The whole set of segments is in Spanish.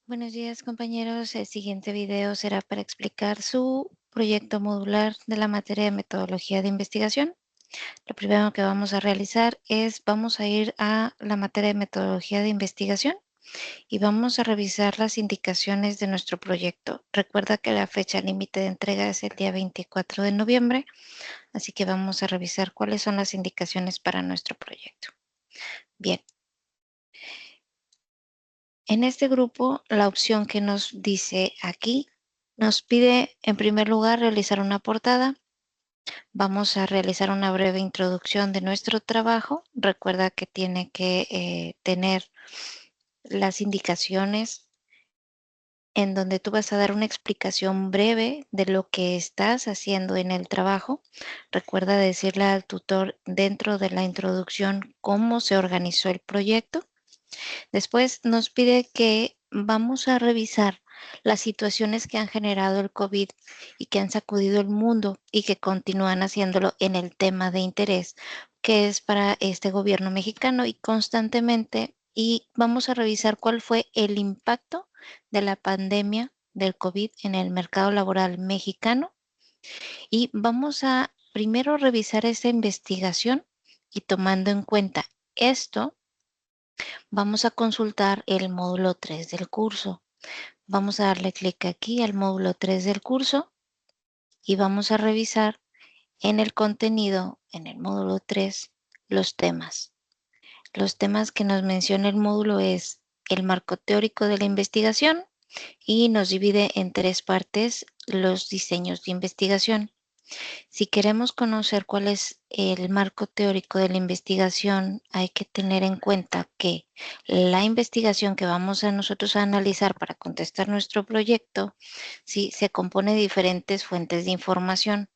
Buenos días, compañeros. El siguiente video será para explicar su proyecto modular de la materia de metodología de investigación. Lo primero que vamos a realizar es, vamos a ir a la materia de metodología de investigación y vamos a revisar las indicaciones de nuestro proyecto. Recuerda que la fecha límite de entrega es el día 24 de noviembre, así que vamos a revisar cuáles son las indicaciones para nuestro proyecto. Bien. En este grupo, la opción que nos dice aquí, nos pide en primer lugar realizar una portada. Vamos a realizar una breve introducción de nuestro trabajo. Recuerda que tiene que tener las indicaciones en donde tú vas a dar una explicación breve de lo que estás haciendo en el trabajo. Recuerda decirle al tutor dentro de la introducción cómo se organizó el proyecto. Después nos pide que vamos a revisar las situaciones que han generado el COVID y que han sacudido el mundo y que continúan haciéndolo en el tema de interés que es para este gobierno mexicano y constantemente, y vamos a revisar cuál fue el impacto de la pandemia del COVID en el mercado laboral mexicano, y vamos a primero revisar esa investigación y tomando en cuenta esto, vamos a consultar el módulo 3 del curso. Vamos a darle clic aquí al módulo 3 del curso y vamos a revisar en el contenido, en el módulo 3, los temas. Los temas que nos menciona el módulo es el marco teórico de la investigación y nos divide en 3 partes los diseños de investigación. Si queremos conocer cuál es el marco teórico de la investigación, hay que tener en cuenta que la investigación que vamos a nosotros a analizar para contestar nuestro proyecto, sí, se compone de diferentes fuentes de información,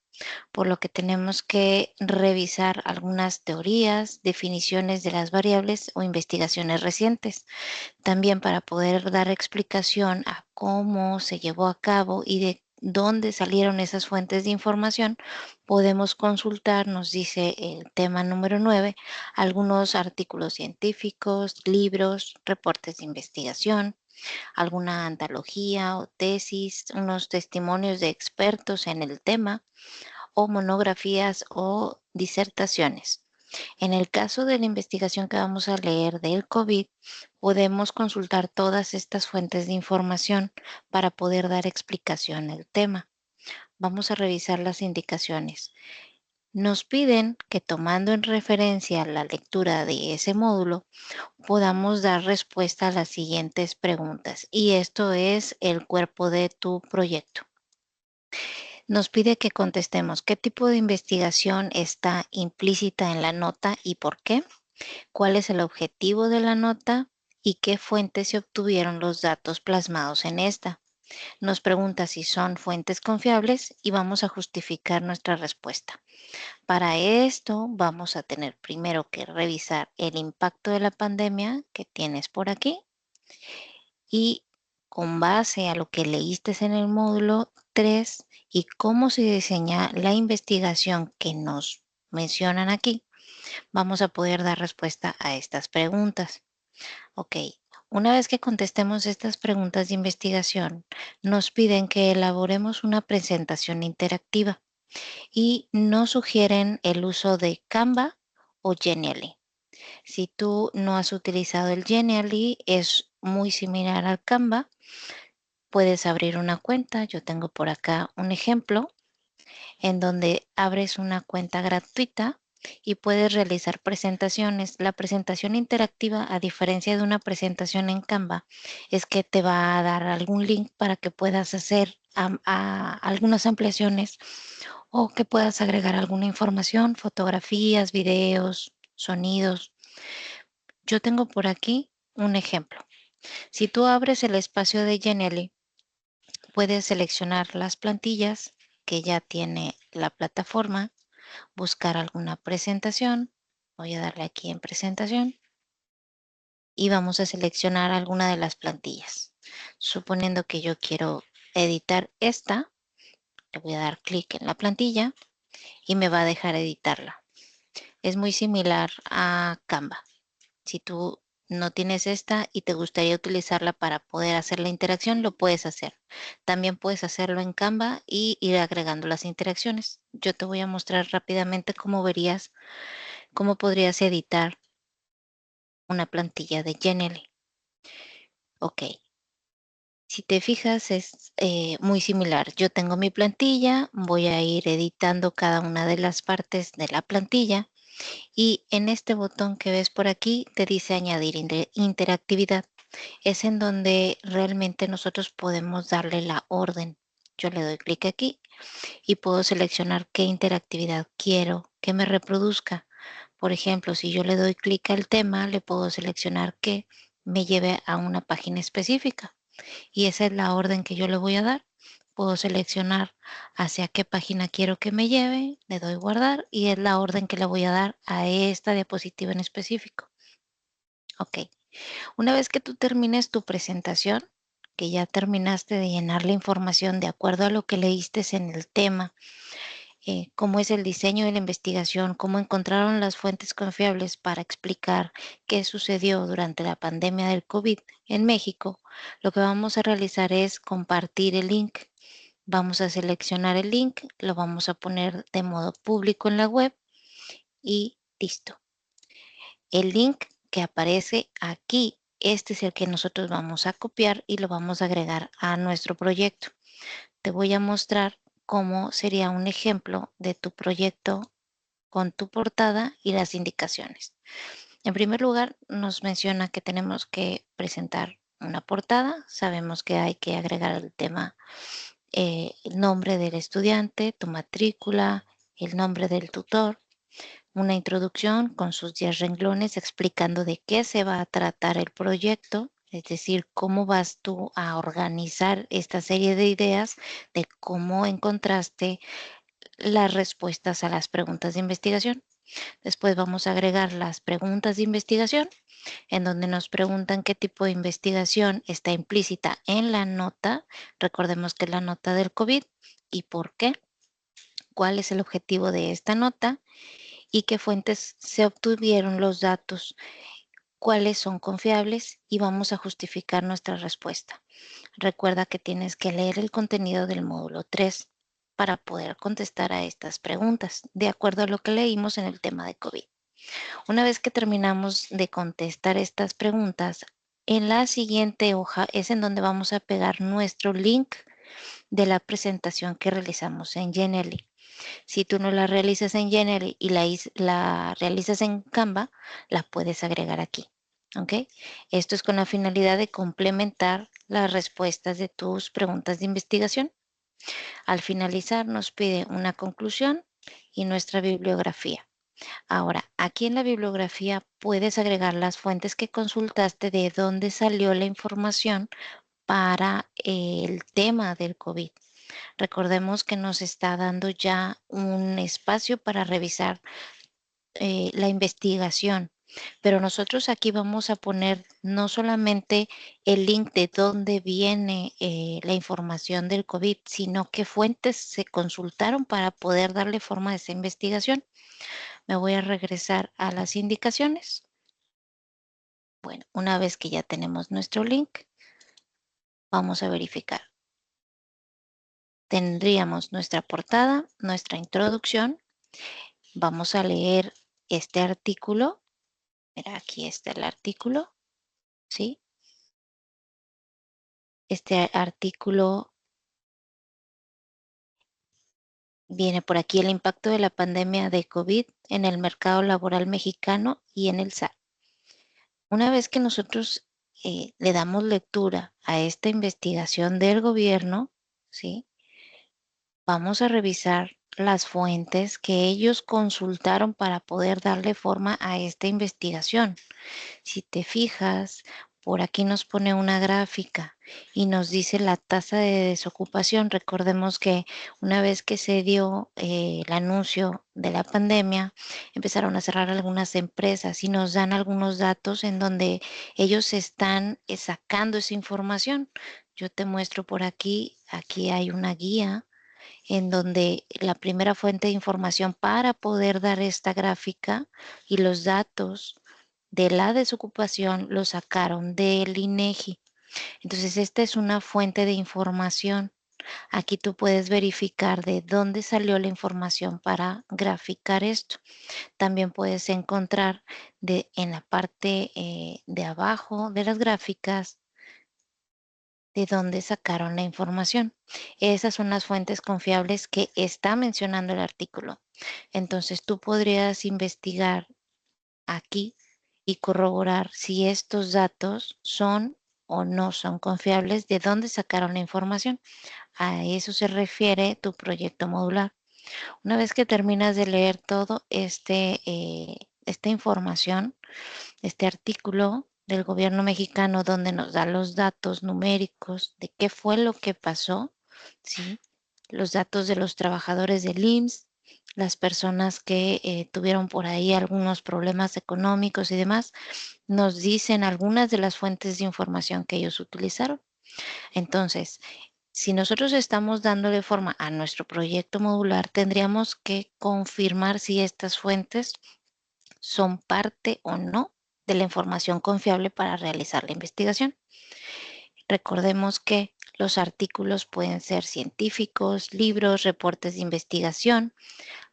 por lo que tenemos que revisar algunas teorías, definiciones de las variables o investigaciones recientes. También para poder dar explicación a cómo se llevó a cabo y de dónde salieron esas fuentes de información, podemos consultar, nos dice el tema número 9, algunos artículos científicos, libros, reportes de investigación, alguna antología o tesis, unos testimonios de expertos en el tema o monografías o disertaciones. En el caso de la investigación que vamos a leer del COVID, podemos consultar todas estas fuentes de información para poder dar explicación al tema. Vamos a revisar las indicaciones. Nos piden que tomando en referencia la lectura de ese módulo, podamos dar respuesta a las siguientes preguntas. Y esto es el cuerpo de tu proyecto. Nos pide que contestemos qué tipo de investigación está implícita en la nota y por qué, cuál es el objetivo de la nota y qué fuentes se obtuvieron los datos plasmados en esta. Nos pregunta si son fuentes confiables y vamos a justificar nuestra respuesta. Para esto vamos a tener primero que revisar el impacto de la pandemia que tienes por aquí y con base a lo que leíste en el módulo 3 y cómo se diseña la investigación que nos mencionan aquí, vamos a poder dar respuesta a estas preguntas. Ok, una vez que contestemos estas preguntas de investigación, nos piden que elaboremos una presentación interactiva y nos sugieren el uso de Canva o Genially. Si tú no has utilizado el Genially, es muy similar al Canva. Puedes abrir una cuenta. Yo tengo por acá un ejemplo en donde abres una cuenta gratuita y puedes realizar presentaciones. La presentación interactiva, a diferencia de una presentación en Canva, es que te va a dar algún link para que puedas hacer algunas ampliaciones o que puedas agregar alguna información, fotografías, videos, sonidos. Yo tengo por aquí un ejemplo. Si tú abres el espacio de Genially, puedes seleccionar las plantillas que ya tiene la plataforma, buscar alguna presentación. Voy a darle aquí en presentación y vamos a seleccionar alguna de las plantillas. Suponiendo que yo quiero editar esta, le voy a dar clic en la plantilla y me va a dejar editarla. Es muy similar a Canva. Si tú no tienes esta y te gustaría utilizarla para poder hacer la interacción, lo puedes hacer. También puedes hacerlo en Canva y ir agregando las interacciones. Yo te voy a mostrar rápidamente cómo podrías editar una plantilla de Genially. Ok. Si te fijas, es muy similar. Yo tengo mi plantilla, voy a ir editando cada una de las partes de la plantilla y en este botón que ves por aquí te dice añadir interactividad. Es en donde realmente nosotros podemos darle la orden. Yo le doy clic aquí y puedo seleccionar qué interactividad quiero que me reproduzca. Por ejemplo, si yo le doy clic al tema, le puedo seleccionar que me lleve a una página específica y esa es la orden que yo le voy a dar. Puedo seleccionar hacia qué página quiero que me lleve, le doy guardar y es la orden que le voy a dar a esta diapositiva en específico. Ok, una vez que tú termines tu presentación, que ya terminaste de llenar la información de acuerdo a lo que leíste en el tema, cómo es el diseño de la investigación, cómo encontraron las fuentes confiables para explicar qué sucedió durante la pandemia del COVID en México, lo que vamos a realizar es compartir el link. Vamos a seleccionar el link, lo vamos a poner de modo público en la web y listo. El link que aparece aquí, este es el que nosotros vamos a copiar y lo vamos a agregar a nuestro proyecto. Te voy a mostrar cómo sería un ejemplo de tu proyecto con tu portada y las indicaciones. En primer lugar, nos menciona que tenemos que presentar una portada. Sabemos que hay que agregar el tema, el nombre del estudiante, tu matrícula, el nombre del tutor, una introducción con sus 10 renglones explicando de qué se va a tratar el proyecto, es decir, cómo vas tú a organizar esta serie de ideas de cómo encontraste las respuestas a las preguntas de investigación. Después vamos a agregar las preguntas de investigación, en donde nos preguntan qué tipo de investigación está implícita en la nota. Recordemos que es la nota del COVID y por qué, cuál es el objetivo de esta nota y qué fuentes se obtuvieron los datos, cuáles son confiables y vamos a justificar nuestra respuesta. Recuerda que tienes que leer el contenido del módulo 3 para poder contestar a estas preguntas, de acuerdo a lo que leímos en el tema de COVID. Una vez que terminamos de contestar estas preguntas, en la siguiente hoja es en donde vamos a pegar nuestro link de la presentación que realizamos en Genially. Si tú no la realizas en Genially y la realizas en Canva, la puedes agregar aquí. ¿Ok? Esto es con la finalidad de complementar las respuestas de tus preguntas de investigación. Al finalizar nos pide una conclusión y nuestra bibliografía. Ahora, aquí en la bibliografía puedes agregar las fuentes que consultaste de dónde salió la información para el tema del COVID. Recordemos que nos está dando ya un espacio para revisar la investigación, pero nosotros aquí vamos a poner no solamente el link de dónde viene la información del COVID, sino qué fuentes se consultaron para poder darle forma a esa investigación. Me voy a regresar a las indicaciones. Bueno, una vez que ya tenemos nuestro link, vamos a verificar. Tendríamos nuestra portada, nuestra introducción. Vamos a leer este artículo. Mira, aquí está el artículo, ¿sí? Este artículo viene por aquí: el impacto de la pandemia de COVID en el mercado laboral mexicano y en el SAT. Una vez que nosotros le damos lectura a esta investigación del gobierno, ¿sí? Vamos a revisar las fuentes que ellos consultaron para poder darle forma a esta investigación. Si te fijas, por aquí nos pone una gráfica y nos dice la tasa de desocupación. Recordemos que una vez que se dio el anuncio de la pandemia, empezaron a cerrar algunas empresas y nos dan algunos datos en donde ellos están sacando esa información. Yo te muestro por aquí, aquí hay una guía en donde la primera fuente de información para poder dar esta gráfica y los datos de la desocupación lo sacaron del INEGI. Entonces, esta es una fuente de información. Aquí tú puedes verificar de dónde salió la información para graficar esto. También puedes encontrar en la parte de abajo de las gráficas de dónde sacaron la información. Esas son las fuentes confiables que está mencionando el artículo. Entonces tú podrías investigar aquí y corroborar si estos datos son o no son confiables, de dónde sacaron la información. A eso se refiere tu proyecto modular. Una vez que terminas de leer todo esta información, este artículo del gobierno mexicano donde nos da los datos numéricos de qué fue lo que pasó, ¿sí? Los datos de los trabajadores del IMSS, las personas que tuvieron por ahí algunos problemas económicos y demás, nos dicen algunas de las fuentes de información que ellos utilizaron. Entonces, si nosotros estamos dándole forma a nuestro proyecto modular, tendríamos que confirmar si estas fuentes son parte o no de la información confiable para realizar la investigación. Recordemos que los artículos pueden ser científicos, libros, reportes de investigación,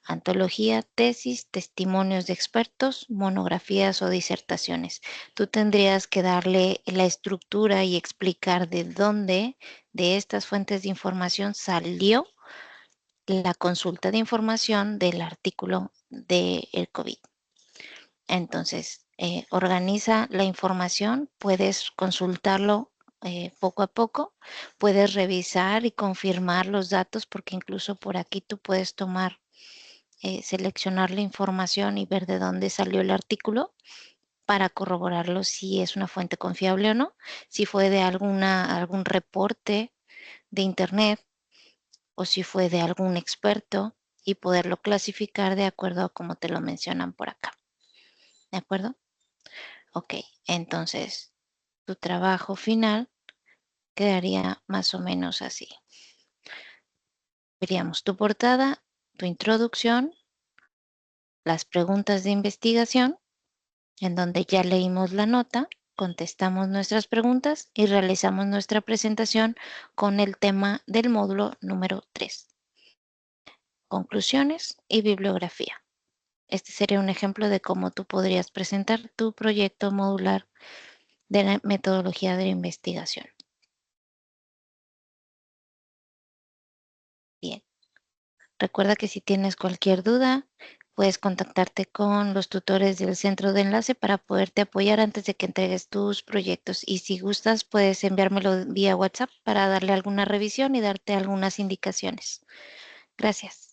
antología, tesis, testimonios de expertos, monografías o disertaciones. Tú tendrías que darle la estructura y explicar de dónde de estas fuentes de información salió la consulta de información del artículo del COVID. Entonces, organiza la información, puedes consultarlo poco a poco, puedes revisar y confirmar los datos porque incluso por aquí tú puedes tomar, seleccionar la información y ver de dónde salió el artículo para corroborarlo si es una fuente confiable o no, si fue de algún reporte de internet o si fue de algún experto y poderlo clasificar de acuerdo a cómo te lo mencionan por acá. ¿De acuerdo? Ok, entonces tu trabajo final quedaría más o menos así. Veríamos tu portada, tu introducción, las preguntas de investigación, en donde ya leímos la nota, contestamos nuestras preguntas y realizamos nuestra presentación con el tema del módulo número 3. Conclusiones y bibliografía. Este sería un ejemplo de cómo tú podrías presentar tu proyecto modular de la metodología de la investigación. Bien. Recuerda que si tienes cualquier duda, puedes contactarte con los tutores del centro de enlace para poderte apoyar antes de que entregues tus proyectos. Y si gustas, puedes enviármelo vía WhatsApp para darle alguna revisión y darte algunas indicaciones. Gracias.